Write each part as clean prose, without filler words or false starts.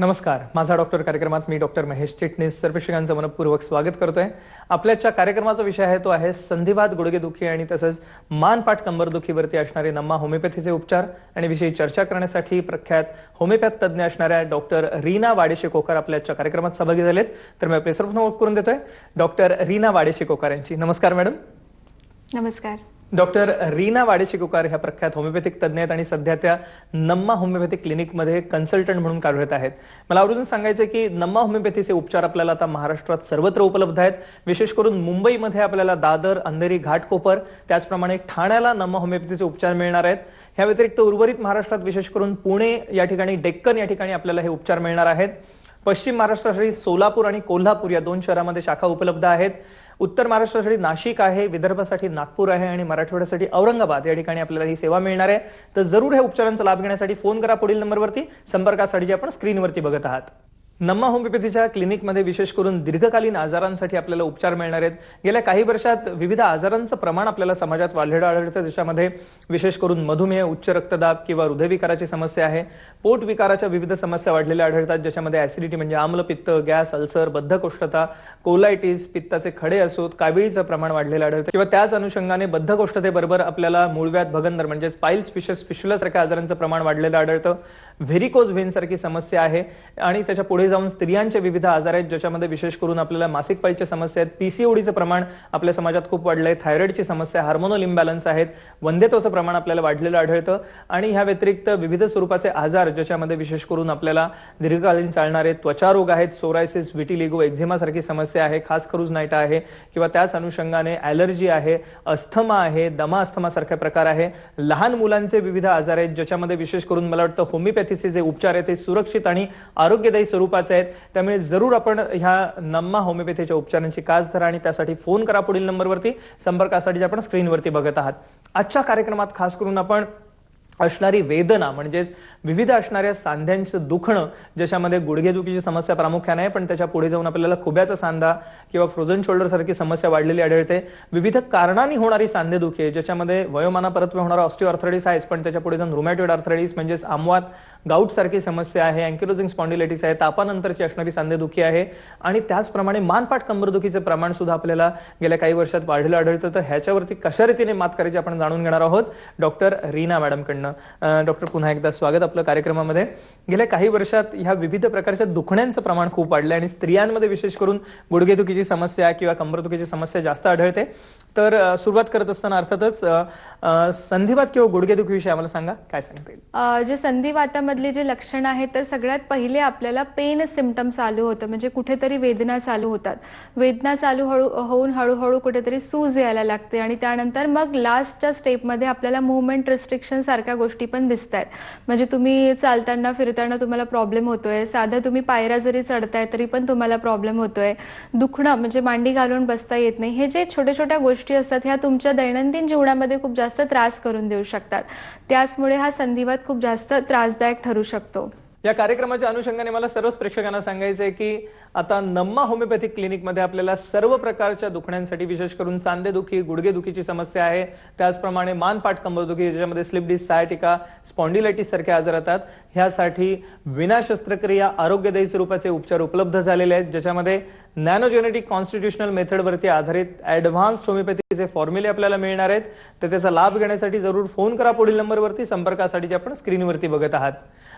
नमस्कार. माझा डॉक्टर कार्यक्रमात मी डॉक्टर महेश चिटणीस सर्व प्रेक्षकांचं मनपूर्वक स्वागत करतोय. आपल्याच्या कार्यक्रमाचा विषय आहे तो आहे संधिवात, गुडघेदुखी आणि तसंच मानपाठ कंबरदुखीवरती असणारे नम्मा होमिओपॅथीचे उपचार आणि विषयी चर्चा करण्यासाठी प्रख्यात होमिओपॅथ तज्ञ असणाऱ्या डॉक्टर रीना वाडेशे-कोकार आपल्याच्या कार्यक्रमात सहभागी झालेत. तर मी आपले सर्वप्रथम ओळख करून देतोय डॉक्टर रीना वाडेशे-कोकार यांची. नमस्कार मॅडम. नमस्कार. डॉक्टर रीना वाडेशे-कोकार ह्या प्रख्यात होमिओपॅथिक तज्ञ आहेत आणि सध्या त्या नम्मा होमिओपॅथिक क्लिनिकमध्ये कन्सल्टंट म्हणून कार्यरत आहेत. मला आवर्जून सांगायचं की नम्मा होमिओपॅथीचे उपचार आपल्याला आता महाराष्ट्रात सर्वत्र उपलब्ध आहेत. विशेष करून मुंबईमध्ये आपल्याला दादर, अंधेरी, घाटकोपर, त्याचप्रमाणे ठाण्याला नम्मा होमिओपॅथीचे उपचार मिळणार आहेत. ह्या व्यतिरिक्त उर्वरित महाराष्ट्रात विशेष करून पुणे या ठिकाणी, डेक्कन या ठिकाणी आपल्याला हे उपचार मिळणार आहेत. पश्चिम महाराष्ट्रासाठी सोलापूर आणि कोल्हापूर या दोन शहरांमध्ये शाखा उपलब्ध आहेत. उत्तर महाराष्ट्रासाठी नाशिक आहे, विदर्भासाठी नागपूर आहे आणि मराठवाड्यासाठी औरंगाबाद या ठिकाणी आपल्याला ही सेवा मिळणार आहे. तर जरूर हे उपचारांचा लाभ घेण्यासाठी फोन करा पुढील नंबरवरती. संपर्कासाठी जे आपण स्क्रीनवरती बघत आहात. नम्मा होमिओपॅथीच्या क्लिनिकमध्ये विशेष करून दीर्घकालीन आजारांसाठी आपल्याला उपचार मिळणार आहेत. गेल्या काही वर्षात विविध आजारांचं प्रमाण आपल्याला समाजात वाढलेलं आढळतं. ज्याच्यामध्ये विशेष करून मधुमेह, उच्च रक्तदाब किंवा हृदयविकाराची समस्या आहे. पोट विकाराच्या विविध समस्या वाढलेल्या आढळतात, ज्याच्यामध्ये ऍसिडिटी म्हणजे आम्लपित्त, गॅस, अल्सर, बद्धकोष्ठता, कोलायटिस, पित्ताचे खडे असोत, काविळीचं प्रमाण वाढलेलं आढळतं किंवा त्याच अनुषंगाने बद्धकोष्ठतेबरोबर आपल्याला मूळव्याध, भगंदर म्हणजे पाइल्स, फिशस, फिशुलासारख्या आजारांचं प्रमाण वाढलेलं आढळतं. व्हेरिकोज व्हेन सारखी समस्या आहे आणि त्याच्या पुढे जाऊन स्त्रियांचे विविध आजार आहेत, ज्याच्यामध्ये विशेष करून आपल्याला मासिक पाळीच्या समस्या आहेत, पीसीओडीचं प्रमाण आपल्या समाजात खूप वाढलंय, थायरॉइडची समस्या, हार्मोनल इम्बॅलन्स आहेत, वंध्यत्वाचं प्रमाण आपल्याला वाढलेलं आढळतं आणि ह्या व्यतिरिक्त विविध स्वरूपाचे आजार, ज्याच्यामध्ये विशेष करून आपल्याला दीर्घकालीन चालणारे त्वचारोग आहेत, सोरायसिस, विटिलिगो, एक्झिमा सारखी समस्या आहे, खास खरूज नाईटा आहे किंवा त्याच अनुषंगाने ॲलर्जी आहे, अस्थमा आहे, दमा अस्थमा सारखे प्रकार आहे. लहान मुलांचे विविध आजार आहेत, ज्याच्यामध्ये विशेष करून मला वाटतं होमिओपॅथीचे जे उपचार आहेत ते सुरक्षित आणि आरोग्यदायी स्वरूपाचे आहेत. त्यामुळे जरूर आपण ह्या नम्मा होमिओपॅथीच्या उपचारांची कास धरा आणि त्यासाठी फोन करा पुढील नंबरवरती. संपर्कासाठी आपण स्क्रीनवरती बघत आहात. आजच्या कार्यक्रमात खास करून आपण असणारी वेदना म्हणजेच विविध असणाऱ्या सांध्यांचं दुखणं, ज्याच्यामध्ये गुडघेदुखीची समस्या प्रामुख्याने आहे, पण त्याच्या पुढे जाऊन आपल्याला खुब्याचा सांधा किंवा फ्रोझन शोल्डर सारखी समस्या वाढलेली आढळते. विविध कारणांनी होणारी सांधेदुखी आहे, ज्याच्यामध्ये वयोमानापरत्वे होणारा ऑस्टिओआर्थरायटिस आहेच, पण त्याच्या पुढे जाऊन रुमॅटॉइड आर्थरायटिस म्हणजेच आमवात, गाऊट सारखी समस्या आहे, अँकिलोजिंग स्पॉन्डिलायटिस आहे, तापानंतरची असणारी सांधेदुखी आहे आणि त्याचप्रमाणे मानपाठ कंबरदुखीचे प्रमाण सुद्धा आपल्याला गेल्या काही वर्षात वाढलेलं आढळतं. तर ह्याच्यावरती कशा रीतीने मात करायची आपण जाणून घेणार आहोत डॉक्टर रीना मॅडमकडनं. डॉक्टर, पुन्हा एकदा स्वागत आपलं कार्यक्रमामध्ये. गेल्या काही वर्षात ह्या विविध प्रकारच्या दुखण्यांचं प्रमाण खूप वाढलंय आणि स्त्रियांमध्ये विशेष करून गुडघेदुखीची समस्या किंवा कंबरदुखीची समस्या जास्त आढळते. तर सुरुवात करत असताना अर्थातच संधिवात किंवा गुडघेदुखीविषयी आम्हाला सांगा, काय सांगता येईल? जे संधिवातामधले जे लक्षण आहेत, तर सगळ्यात पहिले आपल्याला पेन सिम्पटम चालू होतं, म्हणजे कुठेतरी वेदना चालू होतात. वेदना चालू होऊन हळूहळू कुठेतरी सूज यायला लागते आणि त्यानंतर मग लास्टच्या स्टेपमध्ये आपल्याला मूवमेंट रिस्ट्रिक्शन सारख्या गोष्टी पण दिसत आहेत. म्हणजे तुम्ही चालताना फिरताना तुम्हाला प्रॉब्लेम होतोय, साधा तुम्ही पायऱ्या जरी चढताय तरी पण तुम्हाला प्रॉब्लेम होतोय. दुखणं म्हणजे मांडी घालून बसता येत नाही. हे जे छोट्या छोट्या गोष्टी असतात ह्या तुमच्या दैनंदिन जीवनामध्ये खूप जास्त त्रास करून देऊ शकतात. त्याचमुळे हा संधिवात खूप जास्त त्रासदायक ठरू शकतो. या कार्यक्रमाच्या अनुषंगाने मला सर्वच प्रेक्षकांना सांगायचं आहे की आता नम्मा होमिओपॅथिक क्लिनिकमध्ये आपल्याला सर्व प्रकारच्या दुखण्यांसाठी विशेष करून सांधेदुखी, गुडघेदुखीची समस्या आहे, त्याचप्रमाणे मानपाठ कंबरदुखी, ज्याच्यामध्ये स्लिप डिस्क, सायटिका, स्पॉन्डिलायटिस सारखे आजार येतात. ह्यासाठी विना शस्त्रक्रिया आरोग्यदायी स्वरूपाचे उपचार उपलब्ध झालेले आहेत, ज्याच्यामध्ये नॅनोजेनेटिक कॉन्स्टिट्युशनल मेथडवरती आधारित ॲडव्हान्स्ड होमिओपॅथीचे फॉर्म्युले आपल्याला मिळणार आहेत. तर त्याचा लाभ घेण्यासाठी जरूर फोन करा पुढील नंबरवरती. संपर्कासाठी जे आपण स्क्रीनवरती बघत आहात.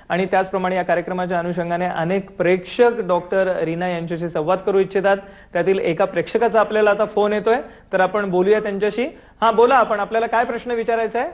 आणि त्याचप्रमाणे या कार्यक्रमाच्या अनुषंगाने अनेक प्रेक्षक डॉक्टर रीना यांच्याशी संवाद करू इच्छितात. त्यातील एका प्रेक्षकाचा आपल्याला आता फोन येतोय, तर आपण बोलूया त्यांच्याशी. हा, बोला, आपण आपल्याला काय प्रश्न विचारायचा आहे?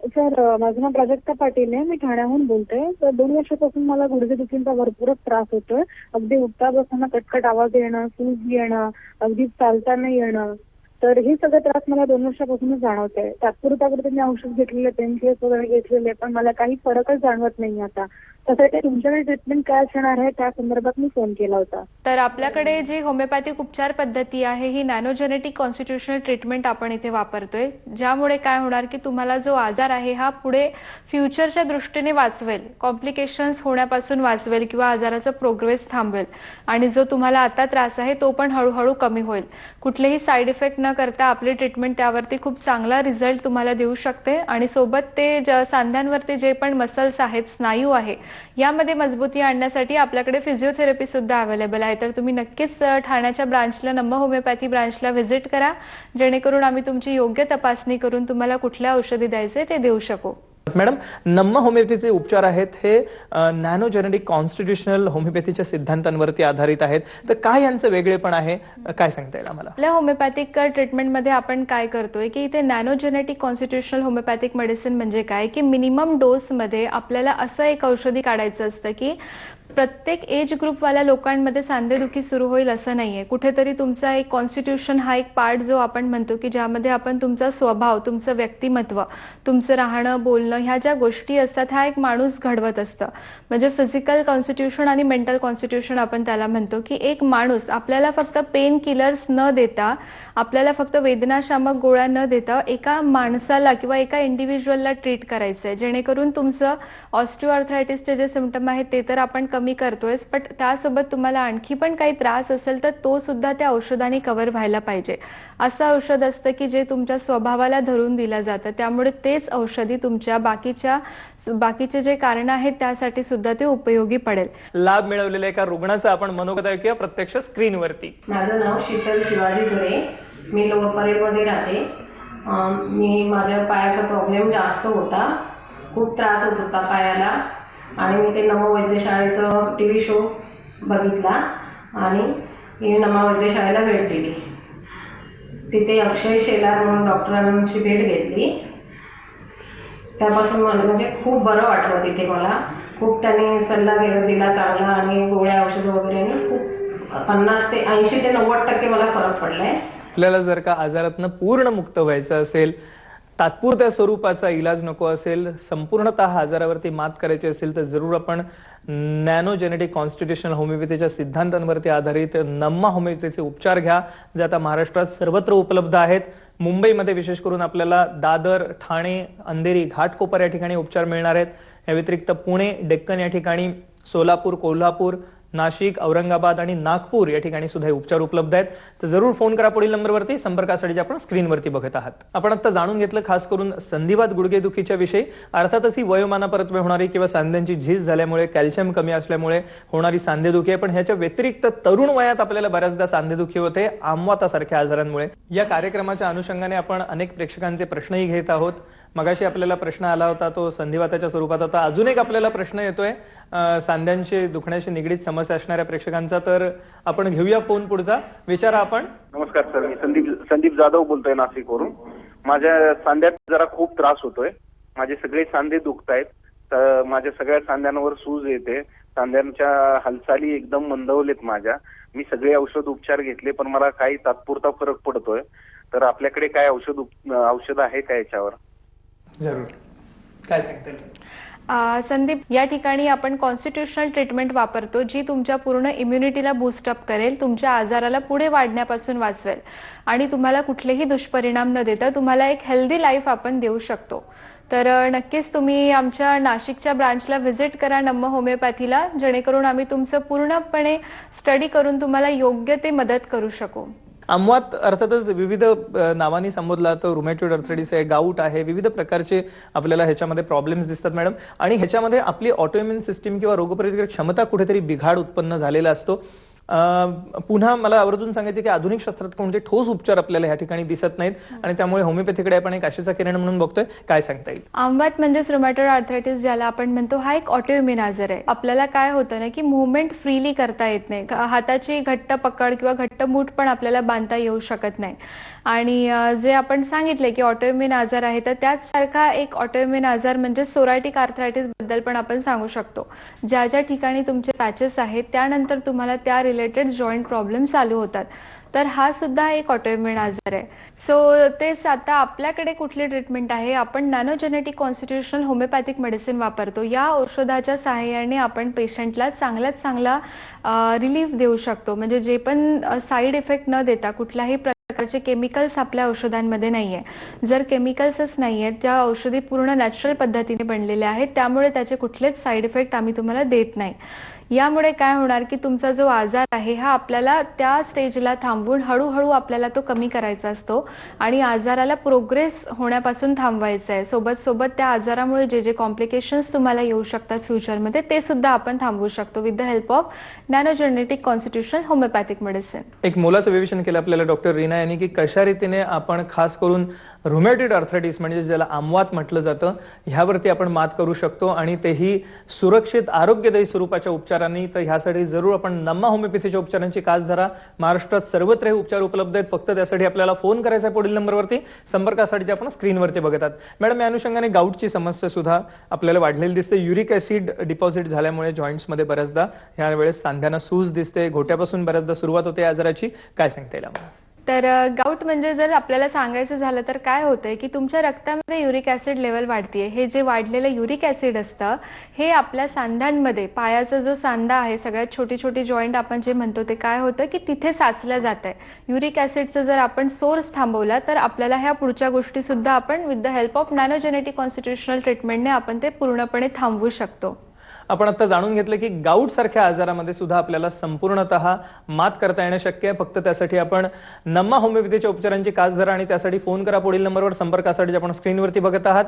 सर, माझं नाव प्राजक्ता पाटील आहे. मी ठाण्याहून बोलते. तर 2 वर्षापासून मला गुडघेदुखीचा भरपूरच त्रास होतोय. अगदी उठता बसताना कटकट आवाज येणं, सूज येणं, अगदी चालताना येणं. तर हे सगळं त्रास मला 2 वर्षापासूनच जाणवतंय. तात्पुरते मी औषध घेतलेले, पेनकिलर्स वगैरे घेतलेले, पण मला काही फरकच जाणवत नाही आता. त्यासाठी तुमच्याकडे ट्रीटमेंट काय असणार आहे त्या संदर्भात मी फोन केला होता. तर आपल्याकडे जी होमिओपॅथिक उपचार पद्धती आहे ही नॅनोजेनेटिक कॉन्स्टिट्युशनल ट्रीटमेंट आपण इथे वापरतोय, ज्यामुळे काय होणार की तुम्हाला जो आजार आहे हा पुढे फ्युचरच्या दृष्टीने वाचवेल, कॉम्प्लिकेशन्स होण्यापासून वाचवेल किंवा आजाराचा प्रोग्रेस थांबवेल आणि जो तुम्हाला आता त्रास आहे तो पण हळूहळू कमी होईल. कुठलेही साईड इफेक्ट न करता आपली ट्रीटमेंट त्यावरती खूप चांगला रिझल्ट तुम्हाला देऊ शकते आणि सोबत ते सांध्यांवरती जे पण मसल्स आहेत, स्नायू आहे, यामध्ये मजबूती आणण्यासाठी आपल्याकडे फिजिओथेरपी सुद्धा अवेलेबल आहे. तर तुम्ही नक्कीच ठाण्याच्या ब्रांचला, नम्म होमिओपॅथी ब्रांचला व्हिजिट करा, जेणेकरून आम्ही तुमची योग्य तपासणी करून तुम्हाला कुठल्या औषधी द्यायचे ते देऊ शकू. मॅडम, नम्म होमिओपॅथीचे उपचार आहेत हे नॅनो जेनेटिक कॉन्स्टिट्यूशनल होमिओपॅथीच्या सिद्धांतांवरती आधारित आहेत. तर काय यांचं वेगळेपण आहे, काय सांगता येईल आम्हाला? आपल्या होमिओपॅथिक ट्रीटमेंटमध्ये आपण काय करतोय की इथे nano genetic constitutional homeopathic medicine म्हणजे काय की मिनिमम डोसमध्ये आपल्याला असं एक औषधी काढायचं असतं की प्रत्येक एज ग्रुपवाल्या लोकांमध्ये सांधेदुखी सुरू होईल असं नाहीये. कुठेतरी तुमचा एक कॉन्स्टिट्यूशन हा एक पार्ट जो आपण म्हणतो की ज्यामध्ये आपण तुमचा स्वभाव, तुमचं व्यक्तिमत्व, तुमचं राहणं, बोलणं ह्या ज्या गोष्टी असतात हा एक माणूस घडवत असतं. म्हणजे फिजिकल कॉन्स्टिट्यूशन आणि मेंटल कॉन्स्टिट्यूशन आपण त्याला म्हणतो की एक माणूस आपल्याला फक्त पेन किलर्स न देता, आपल्याला फक्त वेदनाशामक गोळ्या न देता एका माणसाला किंवा एका इंडिव्हिज्युअलला ट्रीट करायचं आहे, जेणेकरून तुमचं ऑस्टिओआर्थरायटिसचे जे सिम्पटम आहेत ते तर आपण कमी करतोयच, पण त्यासोबत तुम्हाला आणखी पण काही त्रास असेल तर तो सुद्धा त्या औषधाने कव्हर व्हायला पाहिजे. असं औषध असतं की जे तुमच्या स्वभावाला धरून दिलं जातं, त्यामुळे तेच औषधी तुमच्या बाकीचे जे कारण आहेत त्यासाठी सुद्धा ते उपयोगी पडेल. लाभ मिळवलेल्या एका रुग्णाचा आपण मनोगत ऐकूया प्रत्यक्ष स्क्रीनवरती. माझं नाव शीतल शिवाजी धुरे, मी लोअर परेलमध्ये राहते. माझ्या पायाचा प्रॉब्लेम जास्त होता, खूप त्रास होत होता पायाला, आणि मी ते नमो वैद्यशाळेचं TV शो बघितला आणि मी नमा वैद्यशाळेला भेट दिली. तिथे अक्षय शेलार म्हणून डॉक्टरांची भेट घेतली. त्यापासून मला म्हणजे खूप बरं वाटलं. तिथे मला खूप त्यांनी सल्ला दिला चांगला, आणि गोळ्या औषधं वगैरे, आणि खूप 50 ते 80 ते 90% मला फरक पडलाय. आपल्याला जर का आजारातनं पूर्ण मुक्त व्हायचं असेल, तात्पुरत्या स्वरूपाचा इलाज नको असेल, संपूर्णतः आजारावरती मात करायची असेल, तर जरूर आपण नॅनो जेनेटिक कॉन्स्टिट्यूशनल होमिओपॅथीच्या सिद्धांतांवरती आधारित नम्मा होमिओपॅथीचे उपचार घ्या, जे आता महाराष्ट्रात सर्वत्र उपलब्ध आहेत. मुंबईमध्ये विशेष करून आपल्याला दादर, ठाणे, अंधेरी, घाटकोपर या ठिकाणी उपचार मिळणार आहेत. या व्यतिरिक्त पुणे, डेक्कन या ठिकाणी, सोलापूर, कोल्हापूर, नाशिक, औरंगाबाद आणि नागपूर या ठिकाणी सुद्धा उपचार उपलब्ध आहेत. तर जरूर फोन करा पुढील नंबरवरती. संपर्कासाठी आपण स्क्रीनवरती बघत आहात. आपण आता जाणून घेतलं खास करून संधिवात गुडघेदुखीच्या विषयी. अर्थातच ही वयोमानापरत्वे होणारी किंवा सांध्यांची झीज झाल्यामुळे, कॅल्शियम कमी असल्यामुळे होणारी सांधेदुखी आहे, पण ह्याच्या व्यतिरिक्त तरुण वयात आपल्याला बऱ्याचदा सांधेदुखी होते आमवातासारख्या आजारांमुळे. या कार्यक्रमाच्या अनुषंगाने आपण अनेक प्रेक्षकांचे प्रश्नही घेत आहोत. मगाशी आपल्याला प्रश्न आला होता, तो संधिवाताच्या स्वरूपात होता. अजून एक आपल्याला प्रश्न येतोय सांध्यांची दुखण्याशी निगडीत समस्या असणाऱ्या प्रेक्षकांचा, तर आपण घेऊया फोन पुढचा. विचारा आपण. नमस्कार सर, मी संदीप जाधव बोलतोय नाशिकवरून. माझ्या सांध्यात जरा खूप त्रास होतोय. माझे सगळे सांधे दुखतायत. तर माझ्या सगळ्या सांध्यांवर सूज येते. सांध्यांच्या हालचाली एकदम मंदवलेत माझ्या. मी सगळे औषध उपचार घेतले, पण मला काही तात्पुरता फरक पडतोय. तर आपल्याकडे काय औषध आहे का याच्यावर? जरूर, काय सांगता येईल? संदीप, या ठिकाणी आपण कॉन्स्टिट्यूशनल ट्रीटमेंट वापरतो, जी तुमच्या पूर्ण इम्युनिटीला बूस्टअप करेल, तुमच्या आजाराला पुढे वाढण्यापासून वाचवेल, आणि तुम्हाला कुठलेही दुष्परिणाम न देता तुम्हाला एक हेल्दी लाईफ आपण देऊ शकतो. तर नक्कीच तुम्ही आमच्या नाशिकच्या ब्रांचला व्हिजिट करा नम्म होमिओपॅथीला, जेणेकरून आम्ही तुमचं पूर्णपणे स्टडी करून तुम्हाला योग्य ते मदत करू शकू. आमवात अर्थातच विविध नावांनी संबोधला तर रुमॅटॉइड आर्थरायटिस आहे, गाऊट आहे, विविध प्रकारचे आपल्याला ह्याच्यामध्ये प्रॉब्लेम्स दिसतात मॅडम. आणि ह्याच्यामध्ये आपली ऑटोइम्युन सिस्टीम किंवा रोगप्रतिकारक क्षमता कुठेतरी बिघाड उत्पन्न झालेला असतो. पुन्हा मला आवर्जून सांगायचे की आधुनिक शास्त्रात कोणते ठोस उपचार आपल्याला ह्या ठिकाणी दिसत नाहीत, आणि त्यामुळे होमिओपॅथीकडे आपण एक आशेचा किरण म्हणून बघतोय. काय सांगता येईल? आमवात म्हणजेच रुमॅटॉइड आर्थरायटिस ज्याला आपण म्हणतो, हा एक ऑटोइम्युन आजार आहे. आपल्याला काय होतं ना की मुवमेंट फ्रीली करता येत नाही, हाताची घट्ट पकड किंवा घट्ट मूठ पण आपल्याला बांधता येऊ शकत नाही. आणि जे आपण सांगितले की ऑटोइम्युन आजार आहे, तर त्याच सारखा एक ऑटोइम्युन आजार म्हणजे सोरायटिक आर्थरायटिस बद्दल पण आपण सांगू शकतो. ज्या ज्या ठिकाणी तुमचे पॅचेस आहेत त्यानंतर तुम्हाला त्या रिलेटेड जॉईंट प्रॉब्लेम चालू होतात. तर हा सुद्धा एक ऑटोइम्युन आजार आहे. सो तेच आता आपल्याकडे कुठली ट्रीटमेंट आहे, आपण nano genetic constitutional homeopathic medicine वापरतो. या औषधाच्या सहाय्याने आपण पेशंटला चांगल्यात चांगला रिलीफ देऊ शकतो. म्हणजे जे पण साईड इफेक्ट न देता, कुठलाही प्रकारचे केमिकल्स आपल्या औषधांमध्ये नाहीये. जर केमिकल्सच नाहीयेत, त्या औषधी पूर्ण नॅचरल पद्धतीने बनलेल्या आहेत, त्यामुळे त्याचे कुठलेच साईड इफेक्ट आम्ही तुम्हाला देत नाही. यामुळे काय होणार की तुमचा जो आजार आहे हा आपल्याला त्या स्टेजला थांबवून हळूहळू आपल्याला तो कमी करायचा असतो आणि आजाराला प्रोग्रेस होण्यापासून थांबवायचं आहे. सोबत सोबत त्या आजारामुळे जे जे कॉम्प्लिकेशन्स तुम्हाला येऊ शकतात फ्युचरमध्ये ते सुद्धा आपण थांबवू शकतो with the help of nanogenetic constitutional homeopathic medicine. एक मोलाचं विवेचन केलं आपल्याला डॉक्टर रीना यांनी की कशा रीतीने आपण खास करून रुमॅटॉइड आर्थरायटिस म्हणजे ज्याला आमवात म्हटलं जातं ह्यावरती आपण मात करू शकतो आणि तेही सुरक्षित आरोग्यदायी स्वरूपाच्या उपचारांनी. तर ह्यासाठी जरूर आपण नम्मा होमिओपॅथीच्या उपचारांची कास धरा. महाराष्ट्रात सर्वत्र हे उपचार उपलब्ध आहेत. फक्त त्यासाठी आपल्याला फोन करायचा आहे पुढील नंबरवरती. संपर्कासाठी जे आपण स्क्रीनवरती बघत आहात. मॅडम, या अनुषंगाने गाऊटची समस्या सुद्धा आपल्याला वाढलेली दिसते. युरिक ऍसिड डिपॉझिट झाल्यामुळे जॉईंट्समध्ये बऱ्याचदा ह्या वेळेस सांध्यांना सूज दिसते. घोट्यापासून बऱ्याचदा सुरुवात होते आजाराची. काय सांगता येईल आम्हाला? तर गाऊट म्हणजे जर आपल्याला सांगायचं झालं तर काय होतंय की तुमच्या रक्तामध्ये युरिक ॲसिड लेवल वाढतीये. हे जे वाढलेलं युरिक ॲसिड असतं हे आपल्या सांध्यांमध्ये, पायाचा जो सांधा आहे, सगळ्यात छोटी छोटी जॉईंट आपण जे म्हणतो ते काय होतं की तिथे साचलं जात आहे. युरिक ॲसिडचं जर आपण सोर्स थांबवला तर आपल्याला ह्या पुढच्या गोष्टी सुद्धा आपण with the help of nanogenetic constitutional ट्रीटमेंटने आपण ते पूर्णपणे थांबवू शकतो. आपण आता जाणून घेतलं की गाऊट सारख्या आजारामध्ये सुद्धा आपल्याला संपूर्णतः मात करता येणं शक्य आहे. फक्त त्यासाठी आपण नम्मा होमिओपॅथीच्या उपचारांची कास धरा आणि त्यासाठी फोन करा पुढील नंबरवर. संपर्कासाठी आपण स्क्रीनवरती बघत आहात.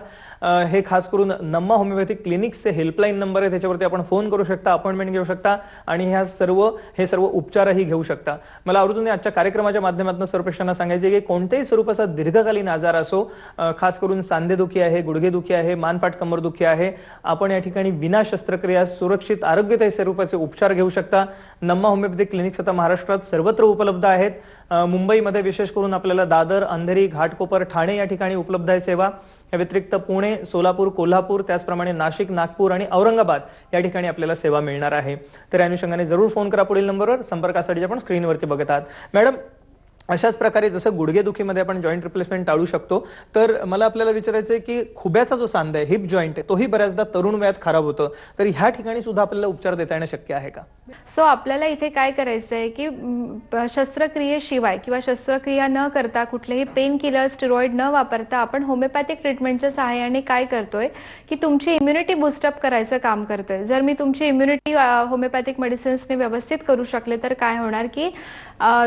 हे खास करून नम्मा होमिओपॅथिक क्लिनिक्सचे हेल्पलाईन नंबर आहे. त्याच्यावरती आपण फोन करू शकता, अपॉइंटमेंट घेऊ शकता आणि हे सर्व उपचारही घेऊ शकता. मला आवर्जून आजच्या कार्यक्रमाच्या माध्यमातून सर्वपेक्षांना सांगायचे की कोणत्याही स्वरूपाचा दीर्घकालीन आजार असो, खास करून सांधेदुखी आहे, गुडघेदुखी आहे, मानपाट कंबरदुखी आहे, आपण या ठिकाणी विना शस्त्रक्रिया सुरक्षित आरोग्यदायी स्वरूपाचे उपचार घेऊ शकता. नम्मा होमिओपॅथिक क्लिनिक्स आता महाराष्ट्रात सर्वत्र उपलब्ध आहेत. मुंबईमध्ये विशेष करून आपल्याला दादर, अंधेरी, घाटकोपर, ठाणे या ठिकाणी उपलब्ध आहे सेवा. या व्यतिरिक्त पुणे, सोलापूर, कोल्हापूर, त्याचप्रमाणे नाशिक, नागपूर आणि औरंगाबाद या ठिकाणी आपल्याला सेवा मिळणार आहे. तर या अनुषंगाने जरूर फोन करा पुढील नंबरवर. संपर्कासाठी आपण स्क्रीनवरती बघत आहात. मॅडम, अशाच प्रकारे जसं गुडघेदुखीमध्ये आपण जॉईंट रिप्लेसमेंट टाळू शकतो, तर मला आपल्याला विचारायचं आहे की खुब्याचा जो सांधा आहे, हिप जॉईंट आहे, तोही बऱ्याचदा तरुण वयात खराब होतो. तर ह्या ठिकाणी सुद्धा आपल्याला उपचार देता येणं शक्य आहे का? सो आपल्याला इथे काय करायचं आहे की शस्त्रक्रियेशिवाय किंवा शस्त्रक्रिया न करता, कुठलेही पेन किलर, स्टेरॉइड न वापरता आपण होमिओपॅथिक ट्रीटमेंटच्या सहाय्याने काय करतोय की तुमची इम्युनिटी बूस्टअप करायचं काम करतोय. जर मी तुमची इम्युनिटी होमिओपॅथिक मेडिसिन्सने व्यवस्थित करू शकले तर काय होणार की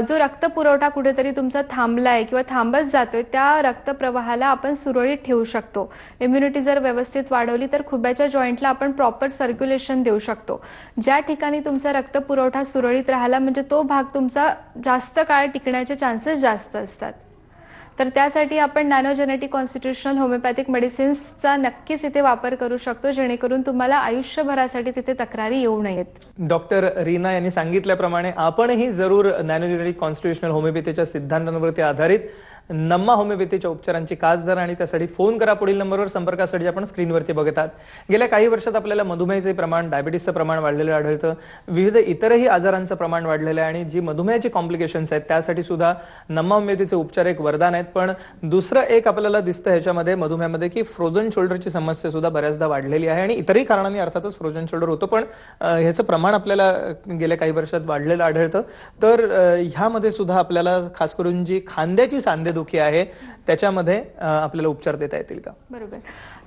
जो रक्तपुरवठा कुठेतरी तुमचा थांबलाय किंवा थांबत जातोय त्या रक्तप्रवाहाला आपण सुरळीत ठेवू शकतो. इम्युनिटी जर व्यवस्थित वाढवली तर खुब्याच्या जॉईंटला आपण प्रॉपर सर्क्युलेशन देऊ शकतो. ज्या ठिकाणी तुमचा रक्तपुरवठा सुरळीत राहिला म्हणजे तो भाग तुमचा जास्त काळ टिकण्याचे चान्सेस जास्त असतात. तर त्यासाठी आपण नॅनोजेनेटिक कॉन्स्टिट्यूशनल होमिओपॅथिक मेडिसिन्सचा नक्कीच इथे वापर करू शकतो, जेणेकरून तुम्हाला आयुष्यभरासाठी तिथे तक्रारी येऊ नयेत. डॉक्टर रीना यांनी सांगितल्याप्रमाणे आपणही जरूर नॅनोजेनेटिक कॉन्स्टिट्यूशनल होमिओपॅथीच्या सिद्धांतांवरती आधारित नम्मा होमिओपॅथीच्या उपचारांची कास धरा आणि त्यासाठी फोन करा पुढील नंबरवर. संपर्कासाठी आपण स्क्रीनवरती बघत आहात. गेल्या काही वर्षात आपल्याला मधुमेहाचे प्रमाण, डायबिटीसचं प्रमाण वाढलेलं आढळतं. विविध इतरही आजारांचं प्रमाण वाढलेलं आहे आणि जी मधुमेहाची कॉम्प्लिकेशन्स आहेत त्यासाठी सुद्धा नम्मा होमिओपॅथीचे उपचार एक वरदान आहेत. पण दुसरं एक आपल्याला दिसतं ह्याच्यामध्ये मधुमेहामध्ये की फ्रोझन शोल्डरची समस्या सुद्धा बऱ्याचदा वाढलेली आहे आणि इतरही कारणांनी अर्थातच फ्रोझन शोल्डर होतं, पण ह्याचं प्रमाण आपल्याला गेल्या काही वर्षात वाढलेलं आढळतं. तर ह्यामध्ये सुद्धा आपल्याला खास करून जी खांद्याची सांधेदुखी आहे त्याच्यामध्ये आपल्याला उपचार देता येतील का? बरोबर.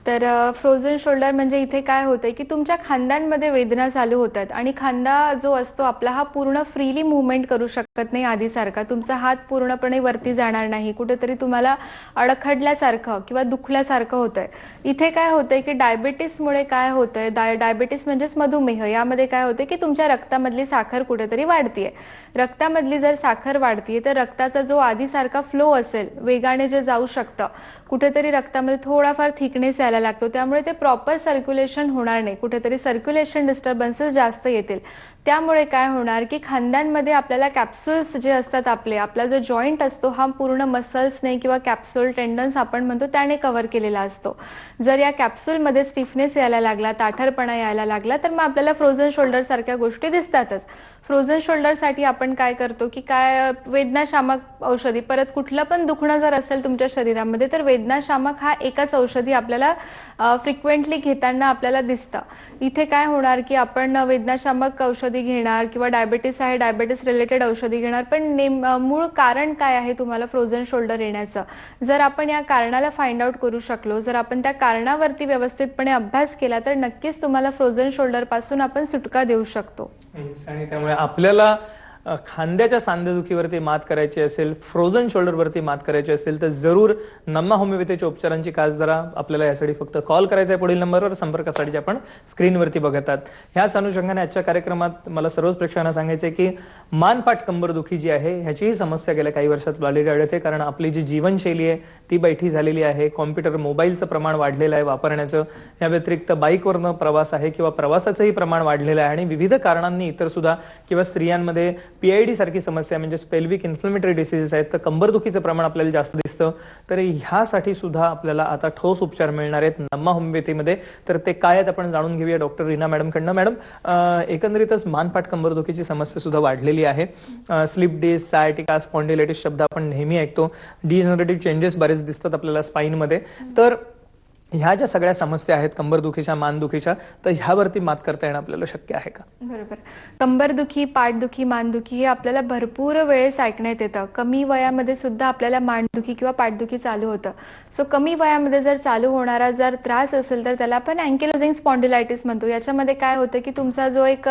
तर फ्रोझन शोल्डर म्हणजे इथे काय होतंय की तुमच्या खांद्यांमध्ये वेदना चालू होतात आणि खांदा जो असतो आपला हा पूर्ण फ्रीली मुवमेंट करू शकत नाही आधीसारखा. तुमचा हात पूर्णपणे वरती जाणार नाही, कुठेतरी तुम्हाला अडखडल्यासारखं किंवा दुखल्यासारखं होतंय. इथे काय होतंय की डायबिटीसमुळे काय होतंय, डायबिटीस म्हणजेच मधुमेह, यामध्ये काय होतंय की तुमच्या रक्तामधली साखर कुठेतरी वाढतीये. रक्तामधली जर साखर वाढतीये तर रक्ताचा जो आधीसारखा फ्लो असेल, वेगाने जे जाऊ शकतं, कुठेतरी रक्तामध्ये थोडाफार थिकनेस यायला लागतो. त्यामुळे ते प्रॉपर सर्क्युलेशन होणार नाही, कुठेतरी सर्क्युलेशन डिस्टर्बन्सेस जास्त येतील. त्यामुळे काय होणार की खांद्यांमध्ये आपल्याला कॅप्सूल्स जे असतात, आपला जो जॉईंट असतो हा पूर्ण मसल्सने किंवा कॅप्सूल टेंडन्स आपण म्हणतो त्याने कव्हर केलेला असतो. जर या कॅप्सूलमध्ये स्टिफनेस यायला लागला, ताठरपणा यायला लागला तर मग आपल्याला फ्रोझन शोल्डर सारख्या गोष्टी दिसतातच. फ्रोझन शोल्डरसाठी आपण काय करतो की वेदनाशामक औषधी, परत कुठलं पण दुखणं जर असेल तुमच्या शरीरामध्ये तर वेदनाशामक हा एकच औषधी आपल्याला फ्रिक्वेंटली घेताना आपल्याला दिसतं. इथे काय होणार की आपण वेदनाशामक औषधी घेणार किंवा डायबिटीस आहे, डायबिटीस रिलेटेड औषधी घेणार, पण मूळ कारण काय आहे तुम्हाला फ्रोझन शोल्डर येण्याचं? जर आपण या कारणाला फाइंड आउट करू शकलो, जर आपण त्या कारणावरती व्यवस्थितपणे अभ्यास केला, तर नक्कीच तुम्हाला फ्रोझन शोल्डर पासून आपण सुटका देऊ शकतो. आणि त्यामुळे आपल्याला खांद्याच्या सांधेदुखीवरती मात करायची असेल, फ्रोझन शोल्डरवरती मात करायची असेल, तर जरूर नम्मा होमिओपॅथीच्या उपचारांची कास धरा. आपल्याला यासाठी फक्त कॉल करायचा आहे पुढील नंबरवर. संपर्कासाठी आपण स्क्रीनवरती बघतात. ह्याच अनुषंगाने आजच्या कार्यक्रमात मला सर्वच प्रेक्षकांना सांगायचं आहे की मानपाठ कंबरदुखी जी आहे ह्याचीही समस्या गेल्या काही वर्षात वाढलेली आढळते. कारण आपली जी जीवनशैली आहे ती बैठी झालेली आहे. कॉम्प्युटर, मोबाईलचं प्रमाण वाढलेलं आहे वापरण्याचं. या व्यतिरिक्त बाईकवरनं प्रवास आहे किंवा प्रवासाचंही प्रमाण वाढलेलं आहे. आणि विविध कारणांनी इतर सुद्धा किंवा स्त्रियांमध्ये PID सारखी समस्या म्हणजे पेल्विक इन्फ्लेमेटरी डिसीजेस आहेत, तर कंबरदुखीचं प्रमाण आपल्याला जास्त दिसतं. तर ह्यासाठी सुद्धा आपल्याला आता ठोस उपचार मिळणार आहेत नम्मा होमिओपॅथीमध्ये. तर ते काय आहेत आपण जाणून घेऊया डॉक्टर रीना मॅडमकडनं. मॅडम, एकंदरीतच मानपाठ कंबरदुखीची समस्या सुद्धा वाढलेली आहे. स्लिप डिस्क, सायटिका, स्पॉन्डिलायटिस शब्द आपण नेहमी ऐकतो. डिजनरेटिव्ह चेंजेस बरेच दिसतात आपल्याला स्पाईनमध्ये. तर ह्या ज्या सगळ्या समस्या आहेत कंबरदुखीच्या, मानदुखीच्या, तर ह्यावरती मात करता येणं आपल्याला शक्य आहे का? बरोबर. कंबरदुखी, पाठदुखी, मानदुखी हे आपल्याला भरपूर वेळेस ऐकण्यात येतं. कमी वयामध्ये सुद्धा आपल्याला मानदुखी किंवा पाठदुखी चालू होतं. सो कमी वयामध्ये जर चालू होणारा जर त्रास असेल तर त्याला आपण अँकिलोजिंग स्पॉन्डिलायटिस म्हणतो. याच्यामध्ये काय होतं की तुमचा जो एक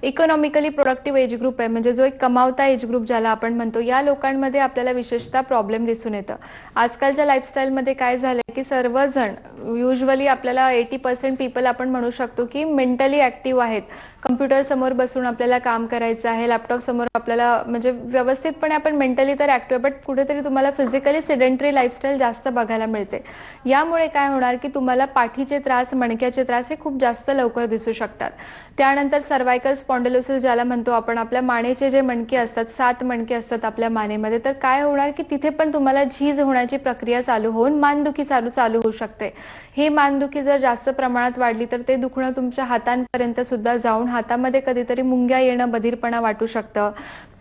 इकॉनॉमिकली प्रोडक्टिव्ह एज ग्रुप आहे, म्हणजे जो एक कमावता एज ग्रुप ज्याला आपण म्हणतो, या लोकांमध्ये आपल्याला विशेषतः प्रॉब्लेम दिसून येतं. आजकालच्या लाईफस्टाईलमध्ये काय झालं की सर्वजण युजली आपल्याला 80% पीपल आपण म्हणू शकतो की मेंटली ऍक्टिव्ह आहेत. कम्प्युटर समोर बसून आपल्याला काम करायचं आहे, लॅपटॉप समोर आपल्याला म्हणजे व्यवस्थितपणे आपण मेंटली तर ऍक्टिव्ह, बट कुठेतरी तुम्हाला फिजिकली सेडेंटरी लाईफस्टाईल जास्त बघायला मिळते. यामुळे काय होणार की तुम्हाला पाठीचे त्रास, मणक्याचे त्रास हे खूप जास्त लवकर दिसू शकतात. त्यानंतर सर्वायकल स्पॉन्डिलोसिस ज्याला म्हणतो आपण, आपल्या मानेचे जे मणके असतात, 7 मणके असतात आपल्या मानेमध्ये, तर काय होणार की तिथे पण तुम्हाला झीज होण्याची प्रक्रिया चालू होऊन मानदुखी चालू होऊ शकते. हे मानदुखी जर जास्त प्रमाणात वाढली तर ते दुखणं तुमच्या हातांपर्यंत सुद्धा जाऊन हातामध्ये कधीतरी मुंग्या येणं, बधीरपणा वाटू शकतं.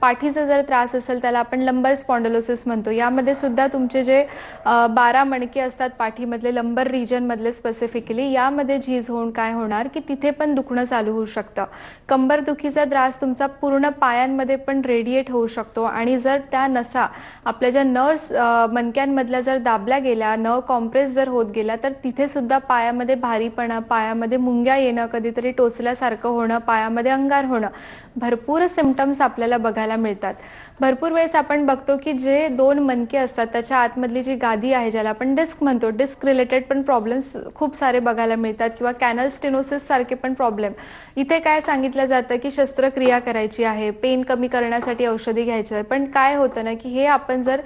पाठीचा जर त्रास असेल त्याला आपण लंबर स्पॉन्डिलोसिस म्हणतो. यामध्ये सुद्धा तुमचे जे 12 मणके असतात पाठीमधले, लंबर रिजन मधले स्पेसिफिकली, यामध्ये झीज होऊन काय होणार की तिथे पण दुखणं चालू होऊ शकतं. कंबरदुखीचा त्रास तुमचा पूर्ण पायांमध्ये पण रेडिएट होऊ शकतो. आणि जर त्या नसा आपल्या ज्या नर्व्स मणक्यांमधल्या जर दाबल्या गेल्या, नर्व कॉम्प्रेस जर होत गेला, तर तिथे सुद्धा पायामध्ये भारीपणा, पायामध्ये मुंग्या येणं, कधीतरी टोचल्यासारखं होणं, पायामध्ये अंगार होणं, भरपूर सिम्पटम्स आपल्याला बघायला मिळतात. भरपूर वेळेस आपण बघतो की जे 2 मणके असतात त्याच्या आतमधली जी गादी आहे ज्याला आपण डिस्क म्हणतो, डिस्क रिलेटेड पण प्रॉब्लेम्स खूप सारे बघायला मिळतात किंवा कॅनल स्टेनोसिस सारखे पण प्रॉब्लेम. इथे काय सांगितलं जातं की शस्त्रक्रिया करायची आहे, पेन कमी करण्यासाठी औषधी घ्यायची आहे, पण काय होतं ना की हे आपण जर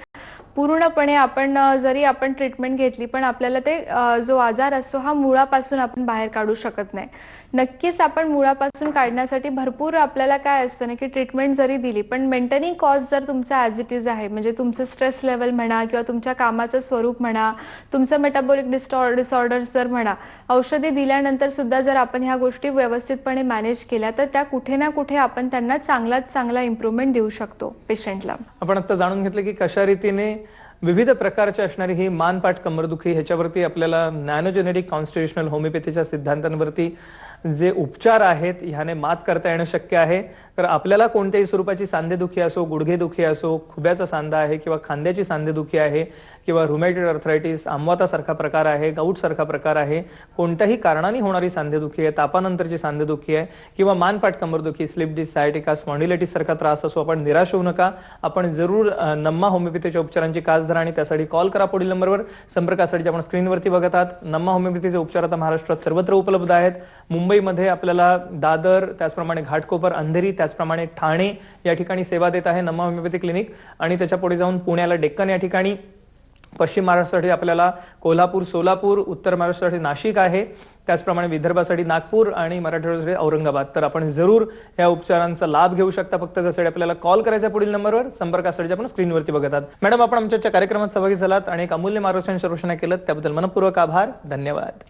पूर्णपणे आपण जरी आपण ट्रीटमेंट घेतली पण आपल्याला ते जो आजार असतो हा मुळापासून आपण बाहेर काढू शकत नाही. नक्कीच आपण मुळापासून काढण्यासाठी भरपूर आपल्याला काय असतं ना की ट्रीटमेंट जरी दिली पण मेंटेनिंग कॉज जर तुमचा ॲज इट इज आहे, म्हणजे तुमचं स्ट्रेस लेवल म्हणा किंवा तुमच्या कामाचं स्वरूप म्हणा, तुमचं मेटाबॉलिक डिसऑर्डर्स जर म्हणा, औषधी दिल्यानंतर सुद्धा जर आपण ह्या गोष्टी व्यवस्थितपणे मॅनेज केल्या तर त्या कुठे ना कुठे आपण त्यांना चांगला इम्प्रूव्हमेंट देऊ शकतो पेशंटला. आपण आता जाणून घेतलं की कशा रीतीने विविध प्रकारची असणारी ही मानपाठ कंबरदुखी ह्याच्यावरती आपल्याला नॅनोजेनेटिक कॉन्स्टिट्यूशनल होमिओपॅथीच्या सिद्धांतांवरती जे उपचार आहेत ह्याने मात करता येणं शक्य आहे. तर आपल्याला कोणत्याही स्वरूपाची सांधेदुखी असो, गुडघेदुखी असो, खुब्याचा सांधा आहे किंवा खांद्याची सांधेदुखी आहे किंवा रुमॅटॉइड आर्थरायटिस, आम्वातासारखा प्रकार आहे, गाऊटसारखा प्रकार आहे, कोणत्याही कारणाने होणारी सांधेदुखी आहे, तापानंतरची सांधेदुखी आहे किंवा मानपाठ कंबरदुखी, स्लिप डिस्क, सायटिका, स्पॉन्डिलायटिस सारखा त्रास असो, आपण निराश होऊ नका. आपण जरूर नम्मा होमिओपॅथीच्या उपचारांची कास धरा आणि त्यासाठी कॉल करा पुढील नंबरवर. संपर्कासाठी आपण स्क्रीनवरती बघत आहात. नम्मा होमिओपॅथीचे उपचार आता महाराष्ट्रात सर्वत्र उपलब्ध आहेत. मुंबईमध्ये आपल्याला दादर, त्याचप्रमाणे घाटकोपर, अंधेरी, त्याचप्रमाणे ठाणे या ठिकाणी सेवा देत आहे नम्मा होमिओपॅथी क्लिनिक. आणि त्याच्या पुढे जाऊन पुण्याला डेक्कन या ठिकाणी, पश्चिम महाराष्ट्रासाठी आपल्याला कोल्हापूर, सोलापूर, उत्तर महाराष्ट्रासाठी नाशिक आहे, त्याचप्रमाणे विदर्भासाठी नागपूर आणि मराठवाड्यासाठी औरंगाबाद. तर आपण जरूर या उपचारांचा लाभ घेऊ शकता. फक्त त्यासाठी आपल्याला कॉल करायचा पुढील नंबरवर. संपर्कासाठी आपण स्क्रीनवरती बघत आहात. मॅडम, आपण आमच्या कार्यक्रमात सहभागी झालात आणि एक अमूल्य मार्गदर्शन सर्वेक्षण केलं त्याबद्दल मनपूर्वक आभार. धन्यवाद.